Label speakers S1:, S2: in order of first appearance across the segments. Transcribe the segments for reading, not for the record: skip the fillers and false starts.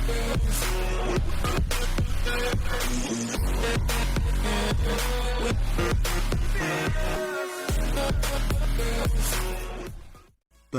S1: तो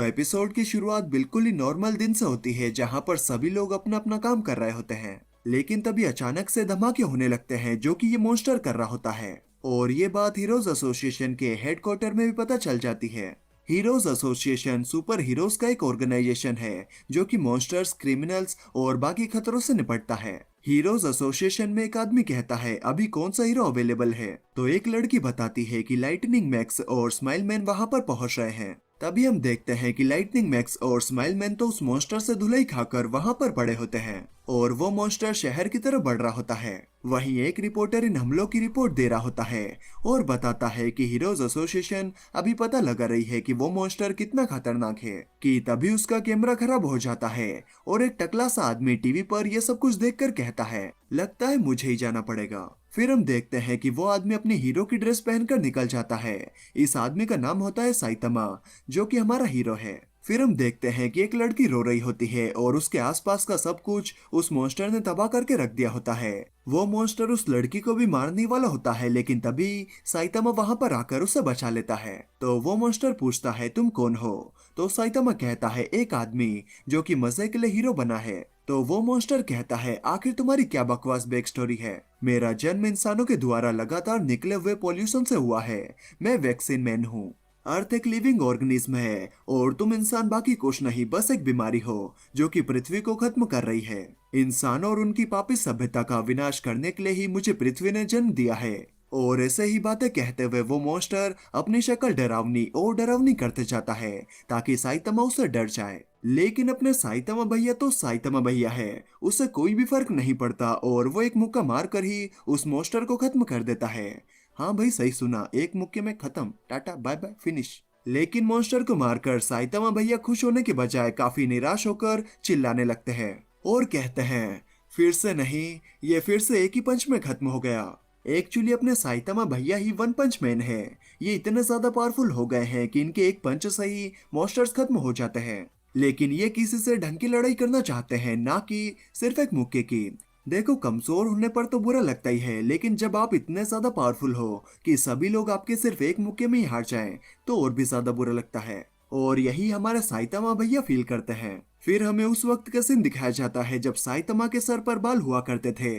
S1: एपिसोड की शुरुआत बिल्कुल ही नॉर्मल दिन से होती है, जहां पर सभी लोग अपना अपना काम कर रहे होते हैं। लेकिन तभी अचानक से धमाके होने लगते हैं, जो कि ये मॉन्स्टर कर रहा होता है। और ये बात हीरोज एसोसिएशन के हेडक्वार्टर में भी पता चल जाती है। हीरोज एसोसिएशन सुपर हीरोज का एक ऑर्गेनाइजेशन है, जो कि मॉन्स्टर्स, क्रिमिनल्स और बाकी खतरों से निपटता है। हीरोज एसोसिएशन में एक आदमी कहता है, अभी कौन सा हीरो अवेलेबल है? तो एक लड़की बताती है कि लाइटनिंग मैक्स और स्माइल मैन वहां पर पहुंच रहे हैं। तभी हम देखते हैं कि लाइटनिंग मैक्स और स्माइल मैन तो उस मॉन्स्टर से धुलाई खाकर वहां पर पड़े होते हैं और वो मॉन्स्टर शहर की तरफ बढ़ रहा होता है। वहीं एक रिपोर्टर इन हमलों की रिपोर्ट दे रहा होता है और बताता है कि हीरोज एसोसिएशन अभी पता लगा रही है कि वो मॉन्स्टर कितना खतरनाक है। कि तभी उसका कैमरा खराब हो जाता है और एक टकला सा आदमी टीवी पर यह सब कुछ देखकर कहता है, लगता है मुझे ही जाना पड़ेगा। फिर हम देखते हैं कि वो आदमी अपनी हीरो की ड्रेस पहनकर निकल जाता है। इस आदमी का नाम होता है साइतमा, जो कि हमारा हीरो है। फिर हम देखते हैं कि एक लड़की रो रही होती है और उसके आसपास का सब कुछ उस मॉन्स्टर ने तबाह करके रख दिया होता है। वो मॉन्स्टर उस लड़की को भी मारने वाला होता है, लेकिन तभी साइतमा वहां पर आकर उसे बचा लेता है। तो वो मॉन्स्टर पूछता है, तुम कौन हो? तो साइतमा कहता है, एक आदमी जो कि मजे के लिए हीरो बना है। तो वो मॉन्स्टर कहता है, आखिर तुम्हारी क्या बकवास बैक स्टोरी है? मेरा जन्म इंसानों के द्वारा लगातार निकले हुए पॉल्यूशन से हुआ है। मैं वैक्सीन मैन हूँ। अर्थ एक लिविंग ऑर्गेनिज्म है और तुम इंसान बाकी कुछ नहीं, बस एक बीमारी हो जो कि पृथ्वी को खत्म कर रही है। इंसानों और उनकी पापी सभ्यता का विनाश करने के लिए ही मुझे पृथ्वी ने जन्म दिया है। और ऐसे ही बातें कहते हुए वो मॉन्स्टर अपनी शक्ल डरावनी और डरावनी करते जाता है ताकि साइतमा उससे डर जाए। लेकिन अपने साइतमा भैया तो साइतमा भैया है, उसे कोई भी फर्क नहीं पड़ता और वो एक मुक्का मार कर ही उस मॉन्स्टर को खत्म कर देता है। हाँ भाई, सही सुना, एक मुक्के में खत्म, टाटा बाय बाय फिनिश। लेकिन मॉन्स्टर को मारकर साइतमा भैया खुश होने के बजाय काफी निराश होकर चिल्लाने लगते हैं और कहते हैं, फिर से नहीं, ये फिर से एक ही पंच में खत्म हो गया। एक्चुअली अपने साइतमा भैया ही वन पंच मैन है। ये इतने ज्यादा पावरफुल हो गए हैं कि इनके एक पंच से ही मॉन्स्टर्स खत्म हो जाते हैं। लेकिन ये किसी से ढंग की लड़ाई करना चाहते हैं, ना कि सिर्फ एक मुक्के की। देखो, कमजोर होने पर तो बुरा लगता ही है, लेकिन जब आप इतने ज्यादा पावरफुल हो कि सभी लोग आपके सिर्फ एक मुक्के में ही हार जाएं, तो और भी ज्यादा बुरा लगता है। और यही हमारे साइतमा भैया फील करते हैं। फिर हमें उस वक्त का सीन दिखाया जाता है जब साइतमा के सर पर बाल हुआ करते थे।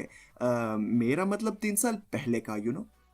S1: मेरा मतलब 3 साल पहले का,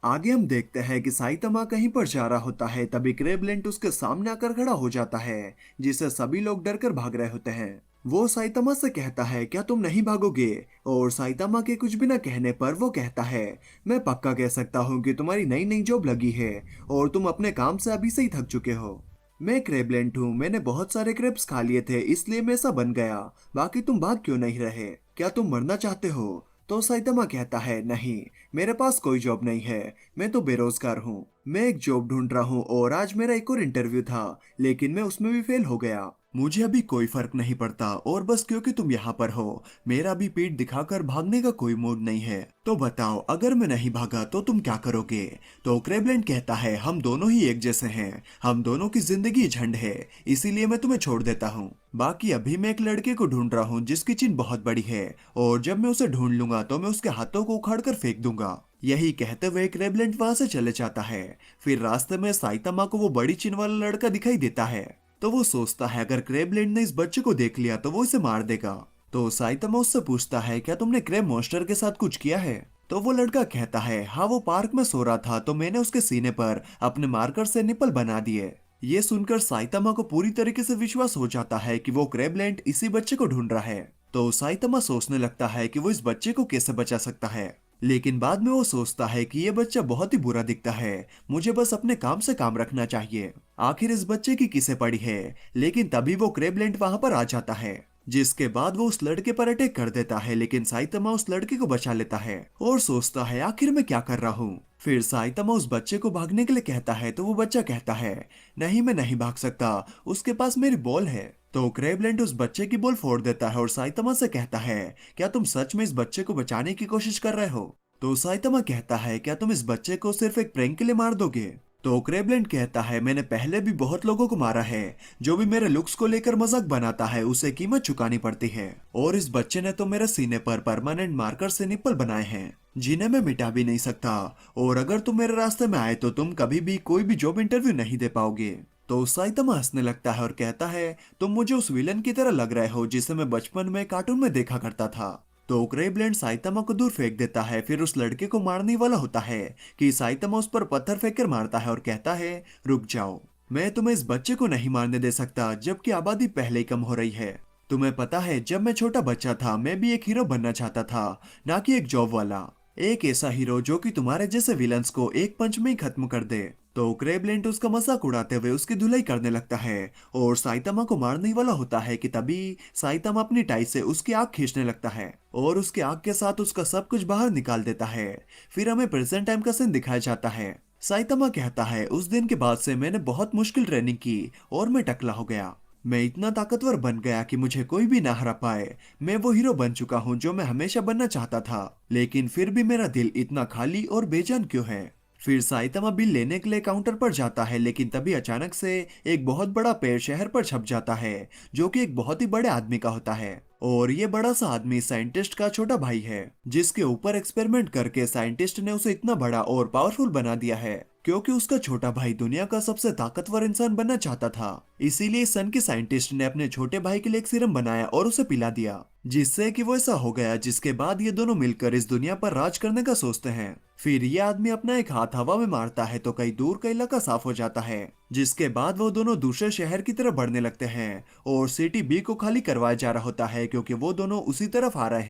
S1: आगे हम देखते हैं कि साइतमा कहीं पर जा रहा होता है, तभी क्रेबलेंट उसके सामने आकर खड़ा हो जाता है, जिससे सभी लोग डरकर भाग रहे होते हैं। वो साइतमा से कहता है, क्या तुम नहीं भागोगे? और साइतमा के कुछ भी न कहने पर वो कहता है, मैं पक्का कह सकता हूँ कि तुम्हारी नई नई जॉब लगी है और तुम अपने काम से अभी से ही थक चुके हो। मैं क्रेबलेंट हूँ, मैंने बहुत सारे क्रेब्स खा लिए थे, इसलिए मैं ऐसा बन गया। बाकी तुम भाग क्यों नहीं रहे? क्या तुम मरना चाहते हो? तो साइतमा कहता है, नहीं, मेरे पास कोई जॉब नहीं है, मैं तो बेरोजगार हूँ। मैं एक जॉब ढूंढ रहा हूँ और आज मेरा एक और इंटरव्यू था, लेकिन मैं उसमें भी फेल हो गया। मुझे अभी कोई फर्क नहीं पड़ता और बस क्योंकि तुम यहाँ पर हो, मेरा भी पीठ दिखाकर भागने का कोई मूड नहीं है। तो बताओ, अगर मैं नहीं भागा तो तुम क्या करोगे? तो क्रेबलेंट कहता है, हम दोनों ही एक जैसे हैं, हम दोनों की जिंदगी झंड है, इसीलिए मैं तुम्हें छोड़ देता हूँ। बाकी अभी मैं एक लड़के को ढूंढ रहा हूँ जिसकी चिन बहुत बड़ी है, और जब मैं उसे ढूंढ लूंगा तो मैं उसके हाथों को उखाड़ कर फेंक दूंगा। यही कहते हुए क्रेबलेंट वहां से चले जाता है। फिर रास्ते में साइतमा को वो बड़ी चिन वाला लड़का दिखाई देता है। तो वो सोचता है, अगर क्रेबलेंट ने इस बच्चे को देख लिया तो वो इसे मार देगा। तो साइतमा उससे पूछता है, क्या तुमने क्रेब मॉन्स्टर के साथ कुछ किया है? तो वो लड़का कहता है, हाँ, वो पार्क में सो रहा था तो मैंने उसके सीने पर अपने मार्कर से निपल बना दिए। ये सुनकर साइतमा को पूरी तरीके से विश्वास हो जाता है कि वो क्रेबलेंट इसी बच्चे को ढूंढ रहा है। तो साइतमा सोचने लगता है कि वो इस बच्चे को कैसे बचा सकता है, लेकिन बाद में वो सोचता है कि ये बच्चा बहुत ही बुरा दिखता है, मुझे बस अपने काम से काम रखना चाहिए। आखिर इस बच्चे की किसे पड़ी है? लेकिन तभी वो क्रेबलेंट वहां पर आ जाता है, जिसके बाद वो उस लड़के पर अटैक कर देता है, लेकिन साइतमा उस लड़के को बचा लेता है और सोचता है, आखिर मैं क्या कर रहा हूँ। फिर साइतमा उस बच्चे को भागने के लिए कहता है, तो वो बच्चा कहता है, नहीं, मैं नहीं भाग सकता, उसके पास मेरी बॉल है। तो क्रेबलेंट उस बच्चे की बॉल फोड़ देता है और साइतमा से कहता है, क्या तुम सच में इस बच्चे को बचाने की कोशिश कर रहे हो? तो साइतमा कहता है, क्या तुम इस बच्चे को सिर्फ एक प्रैंक के लिए मार दोगे? तो क्रेबलेंट कहता है, मैंने पहले भी बहुत लोगों को मारा है। जो भी मेरे लुक्स को लेकर मजाक बनाता है उसे कीमत चुकानी पड़ती है। और इस बच्चे ने तो मेरे सीने पर परमानेंट मार्कर से निप्पल बनाए हैं जिन्हें मैं मिटा भी नहीं सकता। और अगर तुम मेरे रास्ते में आए तो तुम कभी भी कोई भी जॉब इंटरव्यू नहीं दे पाओगे। तो साइतामा हंसने लगता है और कहता है, तुम मुझे उस विलन की तरह लग रहे हो जिसे मैं बचपन में कार्टून में देखा करता था। तो क्रेबलैंड साइतामा को दूर फेंक देता है, फिर उस लड़के को मारने वाला होता है कि साइतामा उस पर पत्थर फेंक कर मारता है और कहता है, रुक जाओ, मैं तुम्हें इस बच्चे को नहीं मारने दे सकता जबकि आबादी पहले ही कम हो रही है। तुम्हें पता है, जब मैं छोटा बच्चा था मैं भी एक हीरो बनना चाहता था, ना कि एक जॉब वाला। एक ऐसा हीरो जो कि तुम्हारे जैसे विलन्स को एक पंच में ही खत्म कर दे। तो क्रेबलेंट उसका मजाक उड़ाते हुए उसकी धुलाई करने लगता है और साइतामा को मारने वाला होता है कि तभी साइतामा अपनी टाई से उसकी आंख खींचने लगता है और उसके आंख के साथ उसका सब कुछ बाहर निकाल देता है। फिर हमें प्रेजेंट टाइम का सीन दिखाया जाता है। साइतामा कहता है, उस दिन के बाद से मैंने बहुत मुश्किल ट्रेनिंग की और मैं टकला हो गया। मैं इतना ताकतवर बन गया कि मुझे कोई भी ना हरा पाए। मैं वो हीरो बन चुका हूँ जो मैं हमेशा बनना चाहता था, लेकिन फिर भी मेरा दिल इतना खाली और बेजान क्यों है। फिर साइतामा बिल लेने के लिए काउंटर पर जाता है, लेकिन तभी अचानक से एक बहुत बड़ा पेड़ शहर पर छप जाता है जो कि एक बहुत ही बड़े आदमी का होता है। और ये बड़ा सा आदमी साइंटिस्ट का छोटा भाई है जिसके ऊपर एक्सपेरिमेंट करके साइंटिस्ट ने उसे इतना बड़ा और पावरफुल बना दिया है क्योंकि उसका छोटा भाई दुनिया का सबसे ताकतवर इंसान बनना चाहता था। इसीलिए सन के साइंटिस्ट ने अपने छोटे भाई के लिए एक सीरम बनाया और उसे पिला दिया, जिससे कि वो ऐसा हो गया, जिसके बाद ये दोनों मिलकर इस दुनिया पर राज करने का सोचते हैं। फिर ये आदमी अपना एक हाथ हवा में मारता है तो कहीं दूर का इलाका साफ हो जाता है, जिसके बाद वो दोनों दूसरे शहर की तरफ बढ़ने लगते हैं और सिटी बी को खाली करवाया जा रहा होता है क्योंकि वो दोनों उसी तरफ आ रहे हैं।